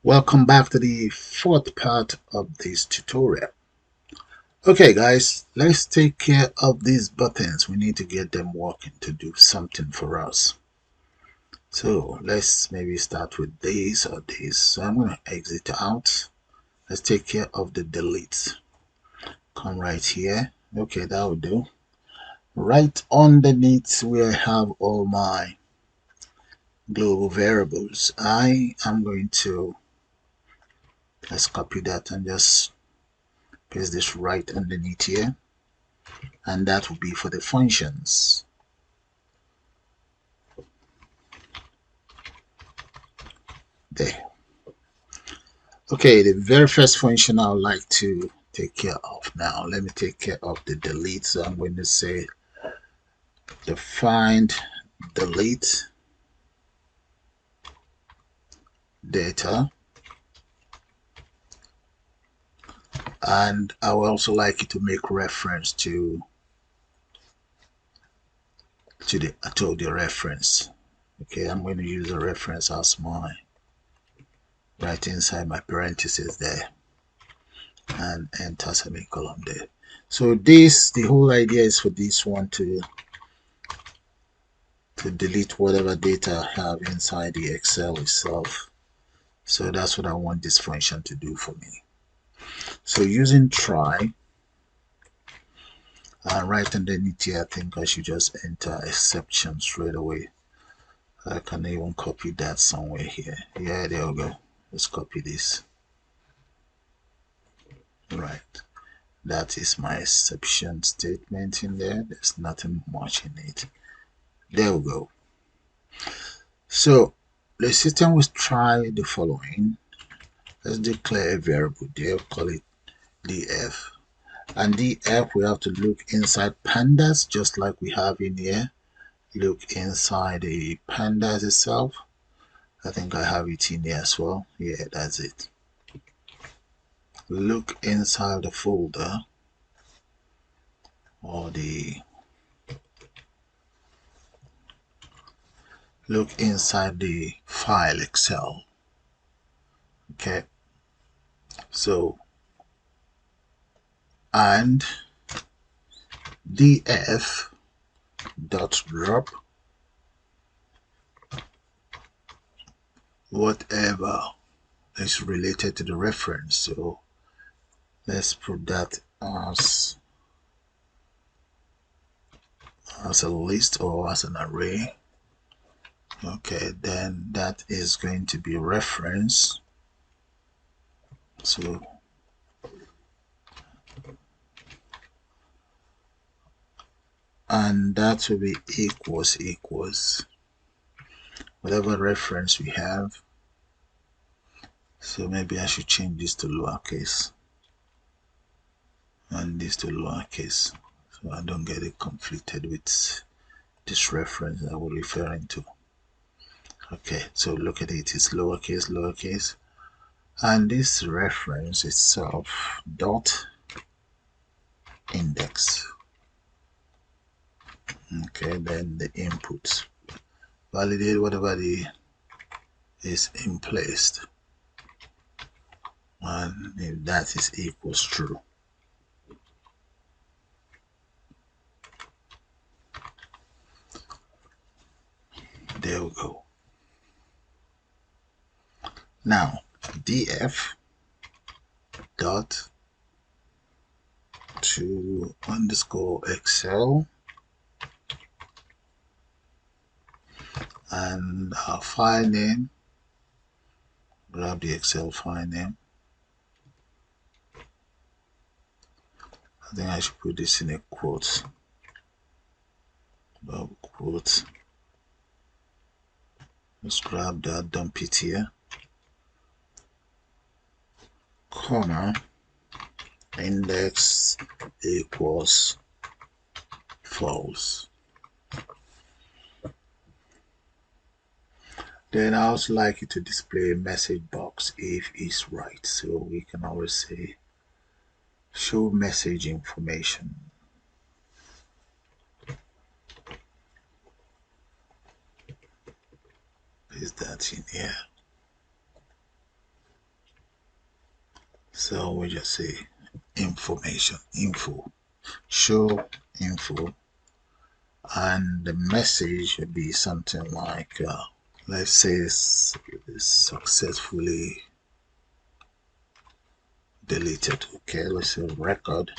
Welcome back to the fourth part of this tutorial. Okay guys, let's take care of these buttons. We need to get them working to do something for us. So let's maybe start with this or this. So I'm going to exit out. Let's take care of the delete. Come right here. Okay, that will do. Right underneath where I have all my global variables, I am going to, let's copy that and just paste this right underneath here, and that will be for the functions. There. Okay, the very first function I would like to take care of now. Let me take care of the delete. So I'm going to say define delete data, and I would also like you to make reference to the reference. Okay, I'm going to use a reference as my right inside my parentheses there, and enter semicolon there. So the whole idea is for this one to delete whatever data I have inside the Excel itself. So that's what I want this function to do for me. So using try, right underneath here, I think I should just enter exception straight away. I can even copy that somewhere here. Yeah, there we go. Let's copy this. Right. That is my exception statement in there. There's nothing much in it. There we go. So the system will try the following. Let's declare a variable there, call it df. And df, we have to look inside pandas just like we have in here. Look inside the pandas itself. I think I have it in here as well. Yeah, that's it. Look inside the folder or look inside the file Excel. Okay, so and df dot drop whatever is related to the reference. So let's put that as a list or as an array. Okay, then that is going to be reference. So and that will be equals whatever reference we have. So maybe I should change this to lowercase and this to lowercase, so I don't get it conflicted with this reference that we're referring to. Okay, so look at it, it's lowercase, and this reference itself dot index. Okay, then the input, validate whatever is in place, and if that is equals true. There we go. Now df dot to underscore Excel, and our file name, grab the Excel file name. I think I should put this in a quote, double quote. Let's grab that, dump it here, comma, index equals false. Then I also like it to display a message box if it's right. So we can always say show message information. Is that in here? So we just say information, info, show info, and the message should be something like let's say successfully deleted. Okay, let's say record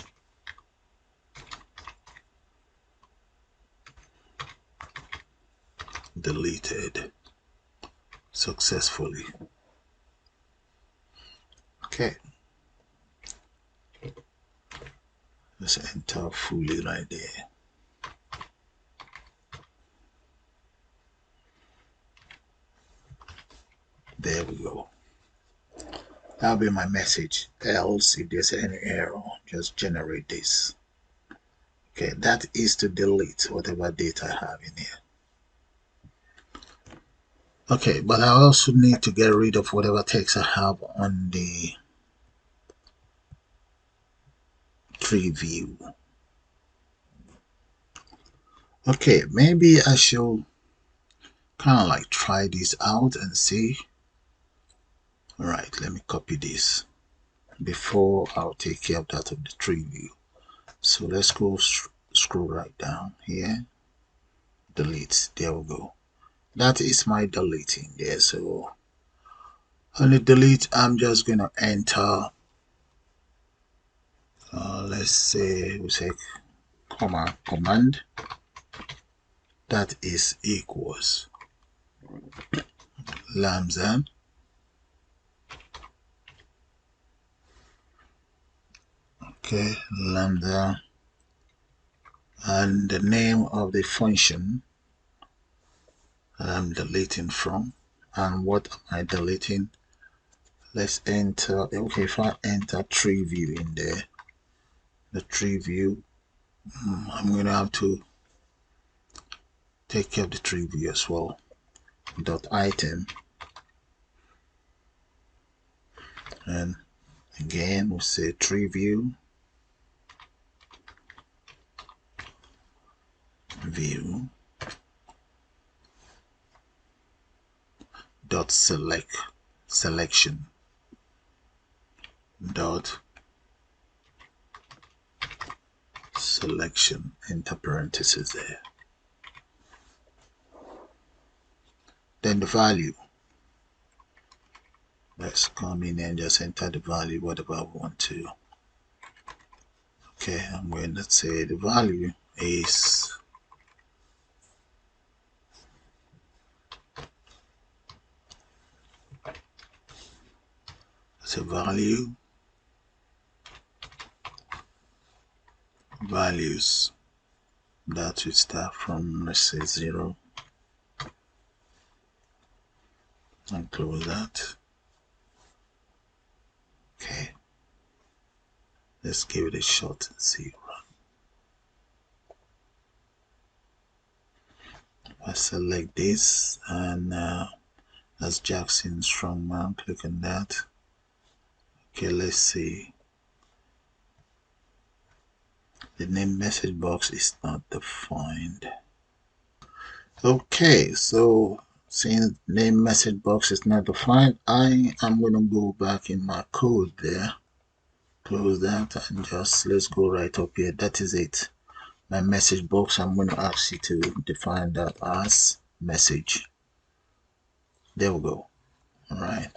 deleted successfully. Okay, let's enter fully right there. There we go. That'll be my message. Else, if there's any error, just generate this. Okay, that is to delete whatever data I have in here. Okay, but I also need to get rid of whatever text I have on the tree view. Okay, maybe I should kind of like try this out and see. All right, let me copy this before I'll take care of that of the tree view. So let's go scroll right down here. Delete. There we go. That is my deleting there. So on the delete, I'm just gonna enter. Let's say we say command that is equals lambda okay lambda and the name of the function I'm deleting from. And what am I deleting? Let's enter. Okay, if I enter tree view in there, the tree view, I'm going to have to take care of the tree view as well. Dot item, and again we'll say tree view dot selection dot selection, enter parentheses there. Then the value, let's come in and just enter the value whatever I want to. Okay, I'm going to say the value is value values that we start from, let's say 0 and close that. Okay, let's give it a shot and see. I select this and that's Jackson Strongman, click on that. Okay, let's see. The name message box is not defined. Okay, so since name message box is not defined, I am going to go back in my code there, close that, and just let's go right up here. That is it. My message box, I'm going to ask you to define that as message. There we go. All right.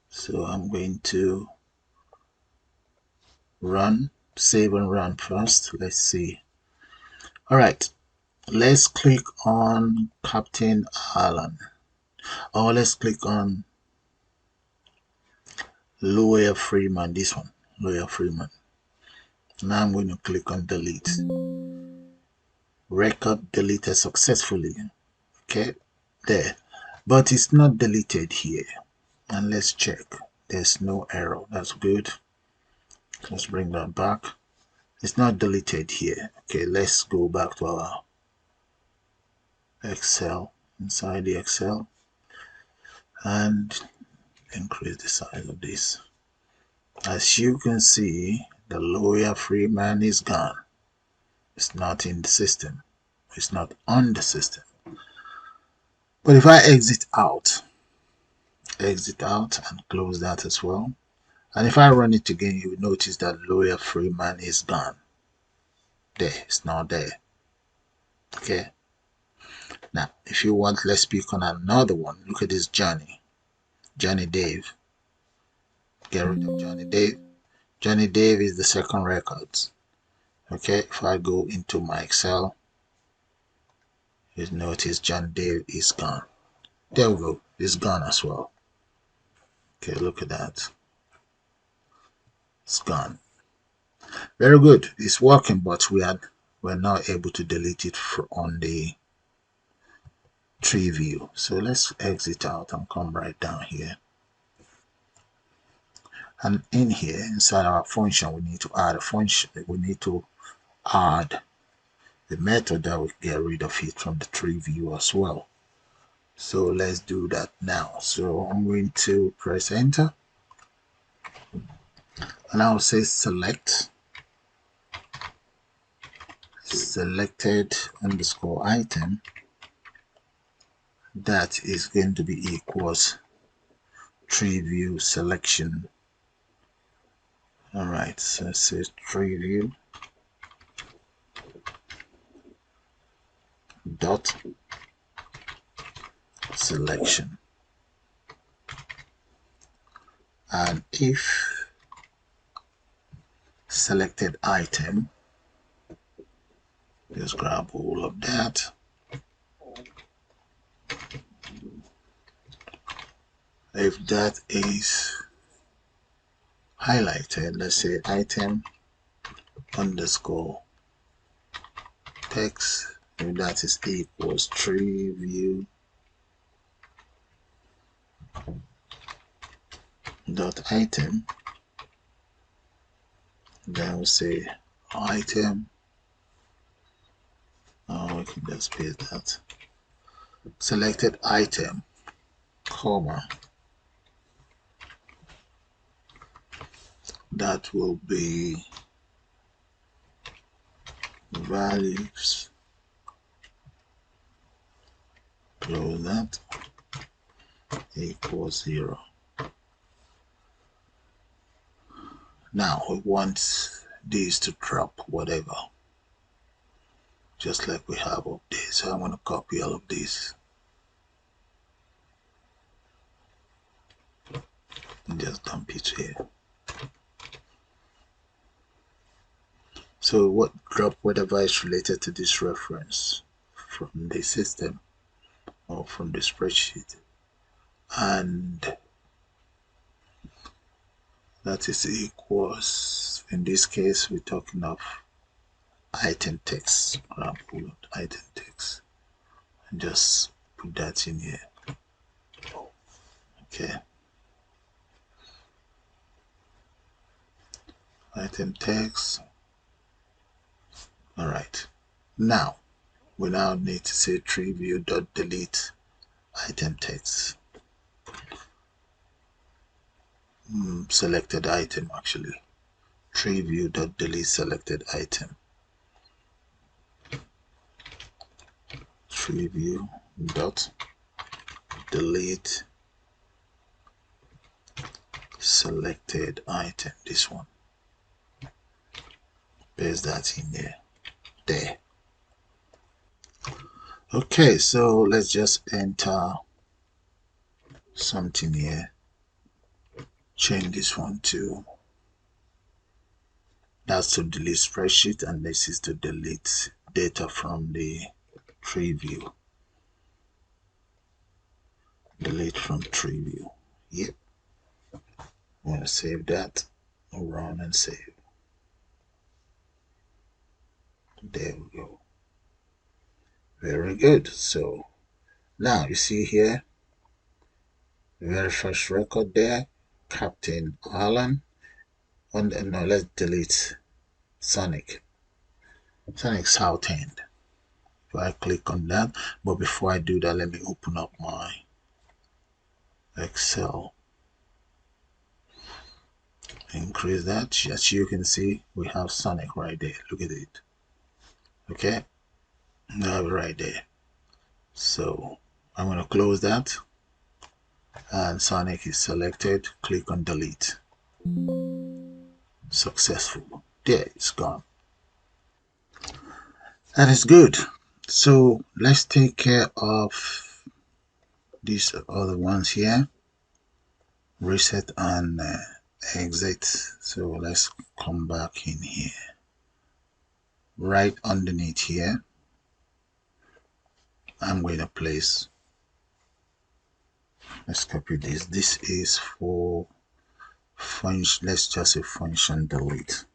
So I'm going to run, save and run first. Let's see. All right. Let's click on Captain Allen. Or let's click on Lawyer Freeman. This one, Lawyer Freeman. Now I'm going to click on delete. Record deleted successfully. Okay, there. But it's not deleted here. And let's check. There's no error. That's good. Let's bring that back. It's not deleted here. Okay, let's go back to our Excel. Inside the Excel. And increase the size of this. As you can see, the Lawyer Freeman is gone. It's not in the system. It's not on the system. But if I exit out and close that as well, And if I run it again, you will notice that Lawyer Freeman is gone. There, it's not there. Okay. Now, if you want, let's pick on another one. Look at this Johnny Dave. Get rid of Johnny Dave. Johnny Dave is the second record. Okay, if I go into my Excel, you notice Johnny Dave is gone. There we go. It's gone as well. Okay, look at that. It's gone. Very good. It's working, but we're not able to delete it on the tree view. So let's exit out and come right down here. And in here, inside our function, we need to add a function. We need to add the method that will get rid of it from the tree view as well. So let's do that now. So I'm going to press enter, and I'll say select selected underscore item. That is going to be equals tree view selection. All right, so it says tree view dot selection, and if selected item, just grab all of that, if that is highlighted, let's say item underscore text, if that is equals tree view dot item, then we'll say item, we can just paste that, selected item, comma, that will be values, close that, equals 0. Now we want these to drop whatever, just like we have up there. So I'm going to copy all of this and just dump it here. So what drop whatever is related to this reference from the system or from the spreadsheet, and that is equals, in this case we're talking of item text. Grab all of item text and just put that in here. Okay, item text. All right, now we now need to say treeview.delete item text. Selected item, actually. Treeview.delete selected item. Treeview.delete selected item. This one. Paste that in there. There. Okay, so let's just enter something here. Change this one to, that's to delete spreadsheet, and this is to delete data from the tree view. Delete from tree view. Yep. I'm going to save that. Run and save. There we go. Very good. So now you see here, the very first record there, Captain Alan. No, let's delete Sonic. Sonic South End. If I click on that, but before I do that, let me open up my Excel. Increase that. As you can see, we have Sonic right there. Look at it. Okay, now right there. So I'm going to close that, and Sonic is selected. Click on delete. Successful. There, it's gone. That is good. So let's take care of these other ones here. Reset and exit. So let's come back in here. Right underneath here, I'm going to place, let's copy this. This is for function, let's just say function delete.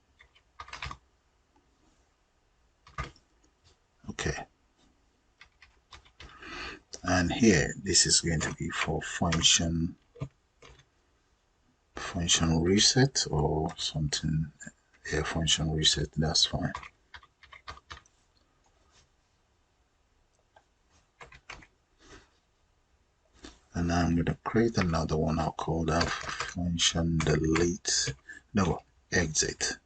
Okay. And here, this is going to be for function reset or something. Yeah, function reset, that's fine. And I'm going to create another one. I'll call that function delete, no, exit.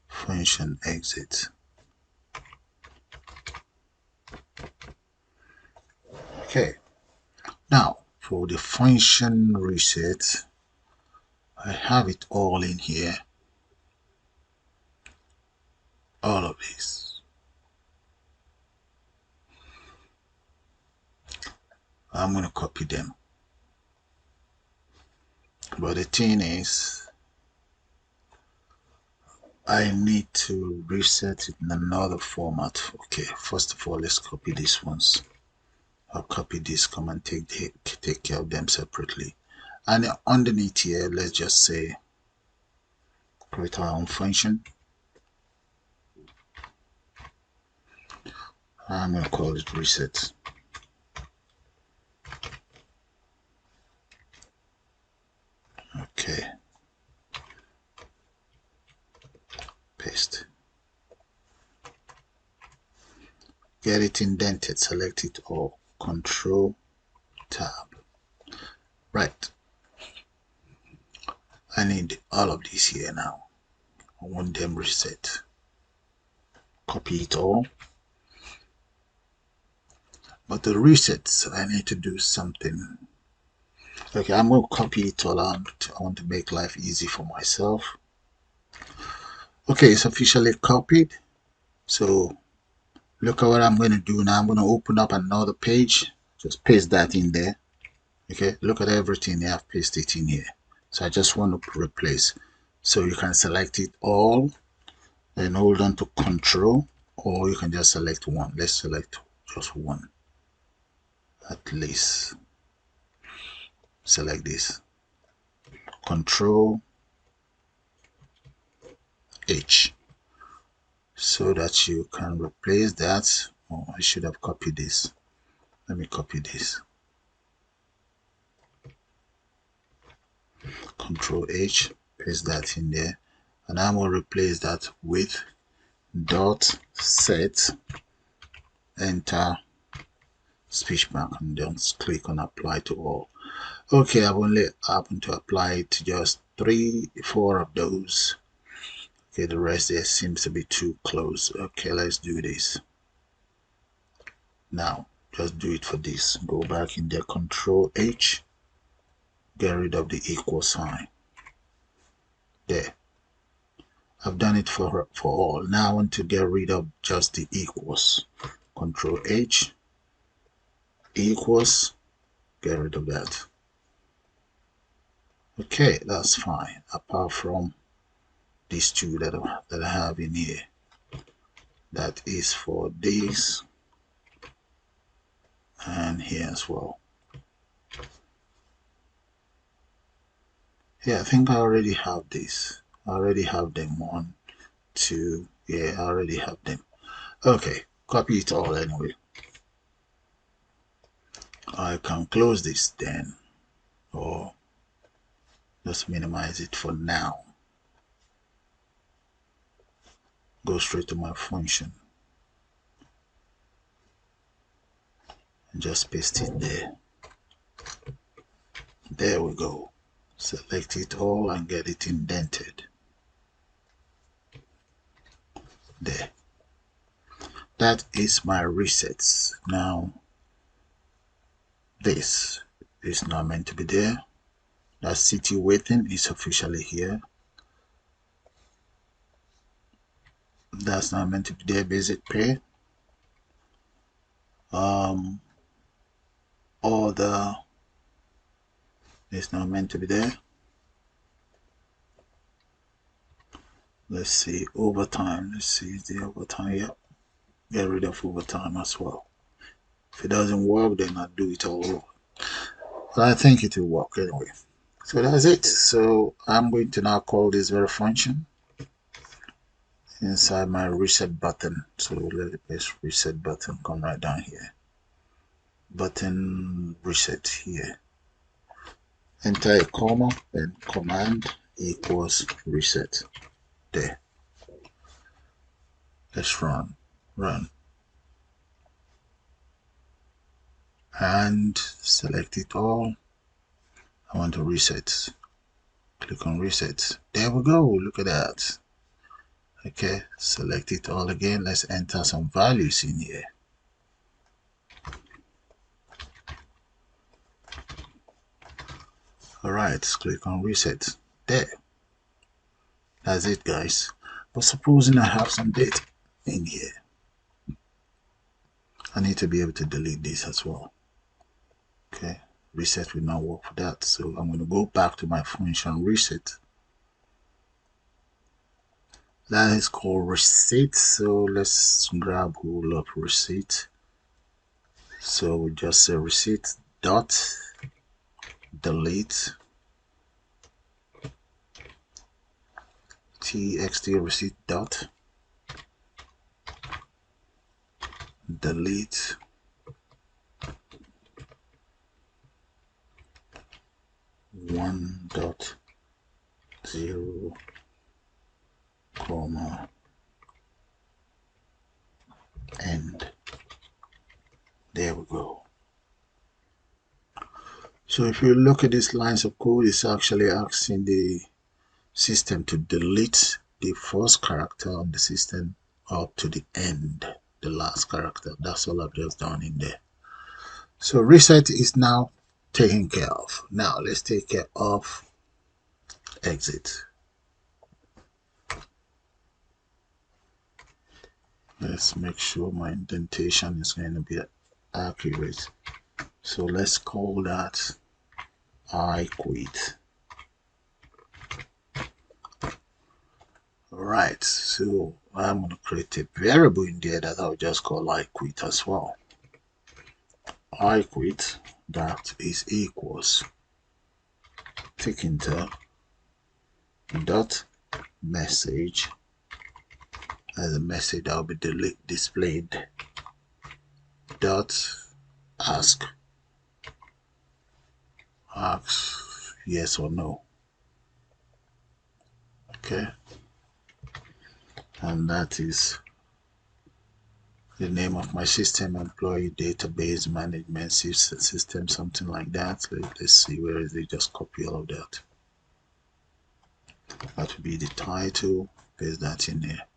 Function exit. Okay, now for the function reset, I have it all in here, all of these. I'm going to copy them, but the thing is, I need to reset it in another format. Okay, first of all, let's copy these ones. I'll copy this, come and take care of them separately. And underneath here, let's just say create our own function. I'm going to call it reset. Okay. Paste. Get it indented, select it all, Control Tab. Right. I need all of these here now. I want them reset. Copy it all. But the resets, I need to do something. Okay, I'm going to copy it all out. I want to make life easy for myself. Okay, it's officially copied. So look at what I'm going to do now. I'm going to open up another page. Just paste that in there. Okay, look at everything I've pasted it in here. So I just want to replace. So you can select it all and hold on to Control, or you can just select one. Let's select just one at least. Select this. Control H, so that you can replace that. Oh, I should have copied this. Let me copy this. Control H, paste that in there, and I'm going to replace that with dot set, enter, speech mark, and then click on apply to all. Okay, I've only happened to apply it to just 4 of those. Okay, the rest there seems to be too close. Okay, let's do this. Now, just do it for this. Go back in there, Control H, get rid of the equal sign. There. I've done it for all. Now I want to get rid of just the equals. Control H, equals, get rid of that. Okay, that's fine. Apart from these two that I have in here. That is for this and here as well. Yeah, I think I already have this. I already have them. 1, 2. Yeah, I already have them. Okay, copy it all anyway. I can close this then, or just minimize it for now. Go straight to my function and just paste it there. There we go. Select it all and get it indented. There. That is my resets. Now, this is not meant to be there. That city waiting is officially here. That's not meant to be there. Basic pay. Order is not meant to be there. Let's see, overtime. Let's see, is the overtime? Yep. Get rid of overtime as well. If it doesn't work, then I'll do it all over. But I think it will work anyway. So that's it. So I'm going to now call this very function inside my reset button. So let this reset button come right down here. Button reset here. Enter a comma, then command equals reset. There. Let's run. And select it all. I want to reset. Click on reset. There we go. Look at that. Okay, select it all again. Let's enter some values in here. All right, click on reset. There. That's it, guys. But supposing I have some data in here, I need to be able to delete this as well. Okay, reset will not work for that. So I'm going to go back to my function reset. That is called receipt. So let's grab hold of receipt. So we just say receipt dot delete txt receipt dot delete one dot zero comma end. There we go. So if you look at these lines of code, it's actually asking the system to delete the first character of the system up to the end, the last character. That's all I've just done in there. So reset is now taken care of. Now let's take care of exit. Let's make sure my indentation is going to be accurate. So let's call that I quit. Alright, so I'm going to create a variable in there that I'll just call I quit as well. I quit, that is equals tick enter dot message as a message that will be displayed dot ask yes or no. Okay, and that is the name of my system, employee database management system, something like that. Let's see, where is it? Just copy all of that. That would be the title. Paste that in there.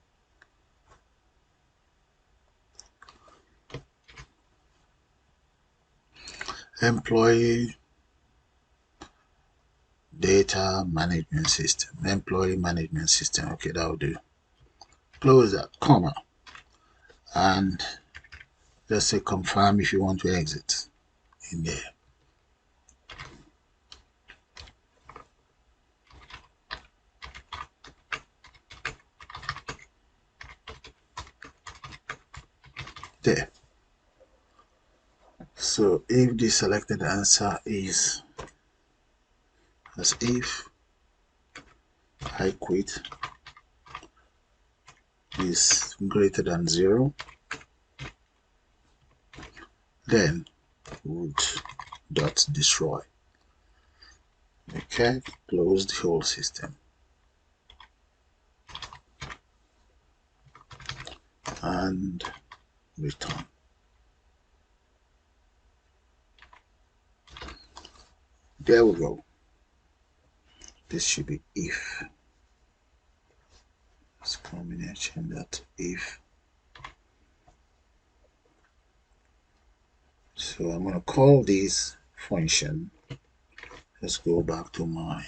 Employee data management system. Employee management system. Okay, that will do. Close that, comma, and just say confirm if you want to exit in there. There. So if the selected answer is as if I quit is greater than 0, then root dot destroy. Okay, close the whole system and return. There we go. This should be if. Let's combination that if. So I'm going to call this function let's go back to my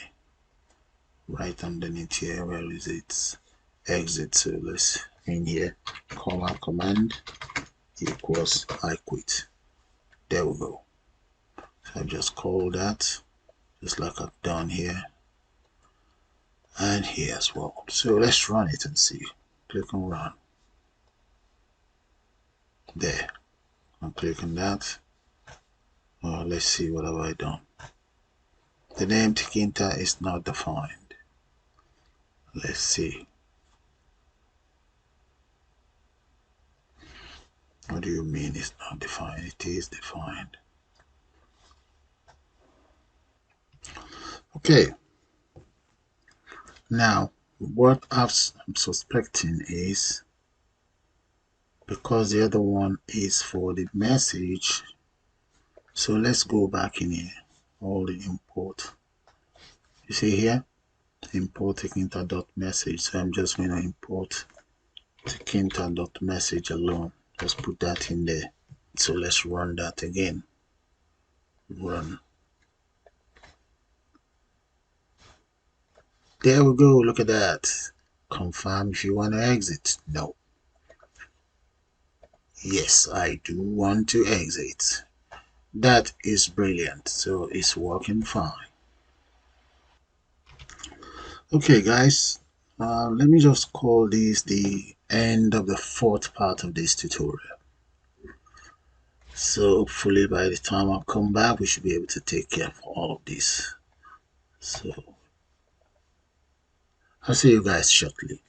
right underneath here. Where is it? Exit. So let's in here, command equals I quit. There we go. So I just call that just like I've done here and here as well. So let's run it and see. Click on run. There. I'm clicking that. Let's see what have I done. The name Tkinter is not defined. Let's see. What do you mean it's not defined? It is defined. Okay. Now, what I'm suspecting is because the other one is for the message. So let's go back in here. All the import. You see here? Import Tkinter.message. So I'm just going to import Tkinter.message alone. Just put that in there. So let's run that again. Run. There we go. Look at that. Confirm if you want to exit. No. Yes, I do want to exit. That is brilliant. So it's working fine. Okay, guys. Let me just call this the end of the fourth part of this tutorial. So hopefully by the time I come back, we should be able to take care of all of this. So I'll see you guys shortly.